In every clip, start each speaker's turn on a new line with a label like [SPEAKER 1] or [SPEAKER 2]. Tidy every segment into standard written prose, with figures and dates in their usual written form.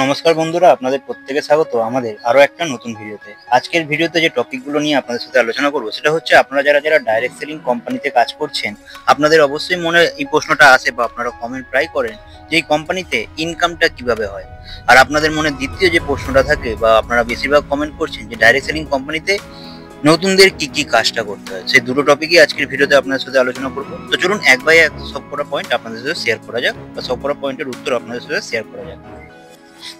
[SPEAKER 1] নমস্কার বন্ধুরা, আপনাদের প্রত্যেকে স্বাগত আমাদের আরো একটা নতুন ভিডিওতে। আজকের ভিডিওতে যে টপিকগুলো নিয়ে আপনাদের সাথে আলোচনা করব সেটা হচ্ছে আপনারা যারা যারা ডাইরেক্ট সেলিং কোম্পানিতে কাজ করছেন, আপনাদের অবশ্যই মনে এই প্রশ্নটা আসে বা আপনারা কমেন্ট ট্রাই করেন যে এই কোম্পানিতে ইনকামটা কিভাবে হয়। আর আপনাদের মনে দ্বিতীয় যে প্রশ্নটা থাকে বা আপনারা বেশিরভাগ কমেন্ট করছেন যে ডাইরেক্ট সেলিং কোম্পানিতে নতুনদের কি কি কাজটা করতে হয়। সেই দুটো টপিকই আজকের ভিডিওতে আপনাদের সাথে আলোচনা করব। তো চলুন এক বাই এক সবকটা পয়েন্ট আপনাদের সাথে শেয়ার করা যাক বা সবকটা পয়েন্টের উত্তর আপনাদের সাথে শেয়ার করা যাক।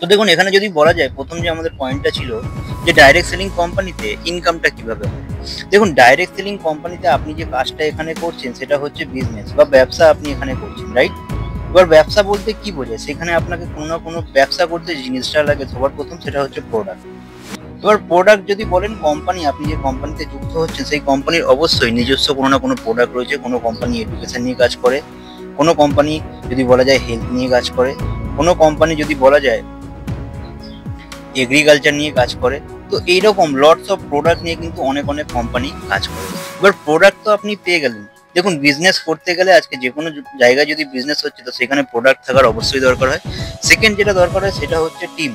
[SPEAKER 1] তো দেখুন, এখানে যদি বলা যায় প্রথম যে আমাদের পয়েন্টটা ছিল যে ডাইরেক্ট সেলিং কোম্পানিতে ইনকামটা কিভাবে হয়। দেখুন, ডাইরেক্ট সেলিং কোম্পানিতে আপনি যে কাজটা এখানে করছেন সেটা হচ্ছে বিজনেস বা ব্যবসা আপনি এখানে করছেন, রাইট? এবার ব্যবসা বলতে কি বোঝায়, সেখানে আপনাকে কোনো না কোনো ব্যবসা করতে জিনিসটা লাগে সবার প্রথম, সেটা হচ্ছে প্রোডাক্ট। এবার প্রোডাক্ট যদি বলেন, কোম্পানি আপনি যে কোম্পানিতে যুক্ত হচ্ছেন সেই কোম্পানির অবশ্যই নিজস্ব কোনো না কোনো প্রোডাক্ট রয়েছে। কোনো কোম্পানি এডুকেশন নিয়ে কাজ করে, কোনো কোম্পানি যদি বলা যায় হেলথ নিয়ে কাজ করে, কোনো কোম্পানি যদি বলা যায় এগ্রিকালচার নিয়ে কাজ করে। তো এইরকম লটস অফ প্রোডাক্ট নিয়ে কিন্তু অনেক অনেক কোম্পানি কাজ করে। এবার প্রোডাক্ট তো আপনি পেয়ে গেলেন। দেখুন, বিজনেস করতে গেলে আজকে যে কোনো জায়গায় যদি বিজনেস হচ্ছে তো সেখানে প্রোডাক্ট থাকার অবশ্যই দরকার হয়। সেকেন্ড যেটা দরকার হয় সেটা হচ্ছে টিম।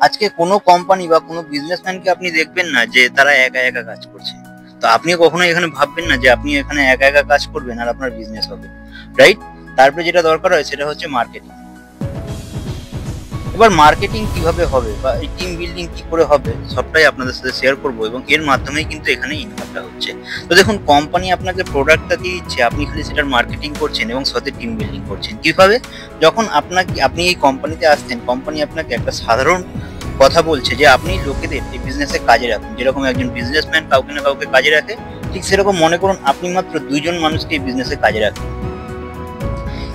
[SPEAKER 1] আজকে কোনো কোম্পানি বা কোনো বিজনেসম্যানকে আপনি দেখবেন না যে তারা একা একা কাজ করছে। তো আপনিও কখনো এখানে ভাববেন না যে আপনি এখানে একা একা কাজ করবেন আর আপনার বিজনেস হবে, রাইট? তারপরে যেটা দরকার হয় সেটা হচ্ছে মার্কেটিং। এবার মার্কেটিং কিভাবে হবে বা এই টিম বিল্ডিং কি করে হবে সবটাই আপনাদের সাথে শেয়ার করব, এবং এর মাধ্যমেই কিন্তু এখানে ইনকামটা হচ্ছে। তো দেখুন, কোম্পানি আপনাকে প্রোডাক্টটা দিয়ে দিচ্ছে, আপনি খালি সেটার মার্কেটিং করছেন এবং সাথে টিম বিল্ডিং করছেন। কিভাবে? যখন আপনি এই কোম্পানিতে আসছেন, কোম্পানি আপনাকে একটা সাধারণ কথা বলছে যে আপনি লোকেদের এই বিজনেসে কাজে রাখুন। যেরকম একজন বিজনেসম্যান কাউকে না কাউকে কাজে রাখে, ঠিক সেরকম মনে করুন আপনি মাত্র দুইজন মানুষকে এই বিজনেসে কাজে রাখেন।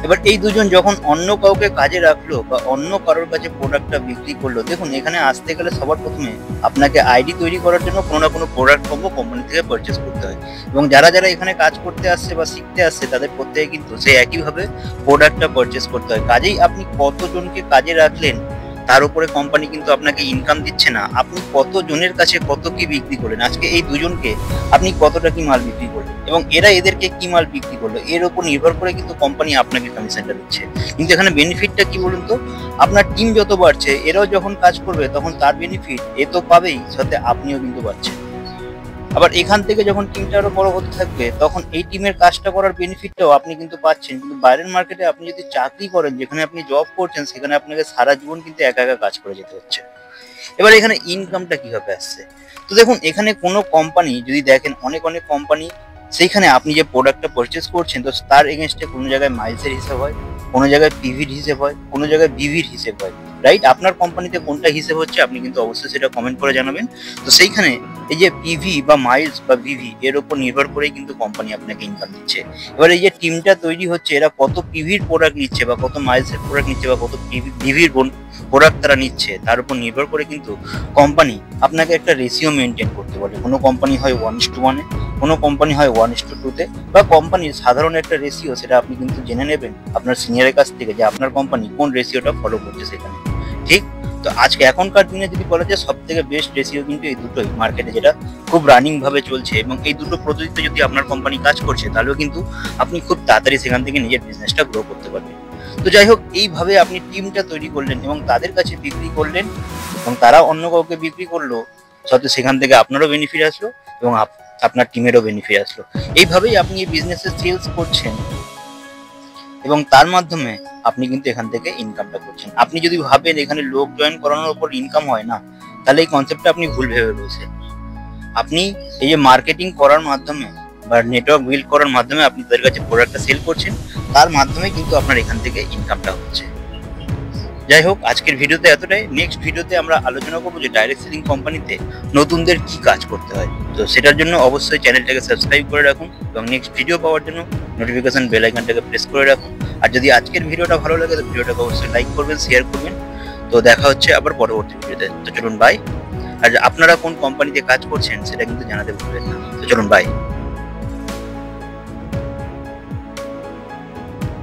[SPEAKER 1] এবার এই দুজন যখন অন্য কাউকে কাজে রাখলো বা অন্য কারোর কাছে প্রোডাক্টটা বিক্রি করলো, দেখুন এখানে আসতে গেলে সবার প্রথমে আপনাকে আইডি তৈরি করার জন্য কোনো না কোনো প্রোডাক্ট পাবো কোম্পানি থেকে পারচেস করতে হয়। এবং যারা যারা এখানে কাজ করতে আসছে বা শিখতে আসছে তাদের প্রত্যেকে কিন্তু সেই একইভাবে প্রোডাক্টটা পারচেস করতে হয়। কাজেই আপনি কতজনকে কাজে রাখলেন তার উপরে কোম্পানি কিন্তু আপনাকে ইনকাম দিচ্ছে না, আপনি কতজনের কাছে কত কি বিক্রি করলেন। আজকে এই দুজনকে আপনি কতটা কি মাল বিক্রি করলেন এবং এরা এদেরকে কি মাল বিক্রি করলো, এর উপর নির্ভর করে কিন্তু কোম্পানি আপনাকে কমিশনটা দিচ্ছে। কিন্তু এখানে বেনিফিটটা কি বলুন তো, আপনার টিম যত বাড়ছে, এরাও যখন কাজ করবে তখন তার বেনিফিট এ তো পাবেই, সাথে আপনিও কিন্তু পাচ্ছেন। আবার এখান থেকে যখন টিমটা আরো বড় হতে থাকবে তখন এই টিমের কাজটা করার বেনিফিটটাও আপনি কিন্তু পাচ্ছেন। কিন্তু বাইরের মার্কেটে আপনি যদি চাকরি করেন, যেখানে আপনি জব করছেন, সেখানে আপনাকে সারা জীবন কিন্তু একা একা কাজ করে যেতে হচ্ছে। এবার এখানে ইনকামটা কিভাবে আসছে? তো দেখুন, এখানে কোনো কোম্পানি যদি দেখেন, অনেক অনেক কোম্পানি সেইখানে আপনি যে প্রোডাক্টটা পারচেস করছেন তো তার এগেনস্টে কোনো জায়গায় মাইলসের হিসাব হয়, কোনো জায়গায় পিভির হিসেব হয়, কোনো জায়গায় বিভির হিসেব হয়, রাইট? আপনার কোম্পানিতে কোনটা হিসেব হচ্ছে আপনি কিন্তু অবশ্যই সেটা কমেন্ট করে জানাবেন। তো সেইখানে এই যে পিভি বা মাইলস বা বিভি এর উপর নির্ভর করেই কিন্তু কোম্পানি আপনাকে ইনকাম দিচ্ছে। এবার এই যে টিমটা তৈরি হচ্ছে, এরা কত পিভির প্রোডাক্ট নিচ্ছে বা কত মাইলসের প্রোডাক্ট নিচ্ছে বা কত বিভির প্রোডাক্ট তারা নিচ্ছে, তার উপর নির্ভর করে কিন্তু কোম্পানি আপনাকে একটা রেশিও মেনটেন করতে বলে। কোনো কোম্পানি হয় 1:1, কোনো কোম্পানি হয় 1:2, বা কোম্পানির সাধারণ একটা রেশিও, সেটা আপনি কিন্তু জেনে নেবেন আপনার সিনিয়রের কাছ থেকে যে আপনার কোম্পানি কোন রেশিওটা ফলো করছে সেখানে, ঠিক? তো আজকে এখনকার দিনে যদি বলা যায় সব থেকে বেস্ট রেশিও কিন্তু এই দুটোই মার্কেটে, যেটা খুব রানিং ভাবে চলছে। এবং এই দুটো পদ্ধতিতে যদি আপনার কোম্পানি কাজ করছে তাহলেও কিন্তু আপনি খুব তাড়াতাড়ি সেখান থেকে নিজের বিজনেসটা গ্রো করতে পারবেন। তো যাই হোক, এইভাবে আপনি টিমটা তৈরি করলেন এবং তাদের কাছে বিক্রি করলেন এবং তারা অন্য কাউকে বিক্রি করলো, সাথে সেখান থেকে আপনারও বেনিফিট আসলো এবং আপনার টিমেরও বেনিফিট আসলো। এইভাবেই আপনি এই বিজনেসে সেলস করছেন এবং তার মাধ্যমে আপনি কিন্তু এখান থেকে ইনকামটা করছেন। আপনি যদি ভাবেন এখানে লোক জয়েন করানোর উপর ইনকাম হয় না, তাহলে এই কনসেপ্টটা আপনি ভুল ভেবে রয়েছেন। আপনি এই যে মার্কেটিং করার মাধ্যমে বা নেটওয়ার্ক বিল্ড করার মাধ্যমে আপনি তাদের কাছে প্রোডাক্টটা সেল করছেন, তার মাধ্যমে কিন্তু আপনার এখান থেকে ইনকামটা হচ্ছে। যাই হোক, আজকের ভিডিওতে এতটাই। নেক্সট ভিডিওতে আমরা আলোচনা করবো যে ডাইরেক্ট সেলিং কোম্পানিতে নতুনদের কি কাজ করতে হয়। তো সেটার জন্য অবশ্যই চ্যানেলটাকে সাবস্ক্রাইব করে রাখুন এবং নেক্সট ভিডিও পাওয়ার জন্য নোটিফিকেশন বেল আইকনটাকে প্রেস করে রাখুন। আর যদি আজকের ভিডিওটা ভালো লাগে তো ভিডিওটাকে অবশ্যই লাইক করবেন, শেয়ার করবেন। তো দেখা হচ্ছে আবার পরবর্তী ভিডিওতে। তো চলুন বাই। আর আপনারা কোন কোম্পানিতে কাজ করছেন সেটা কিন্তু জানাতে ভুলবেন না। তো চলুন বাই।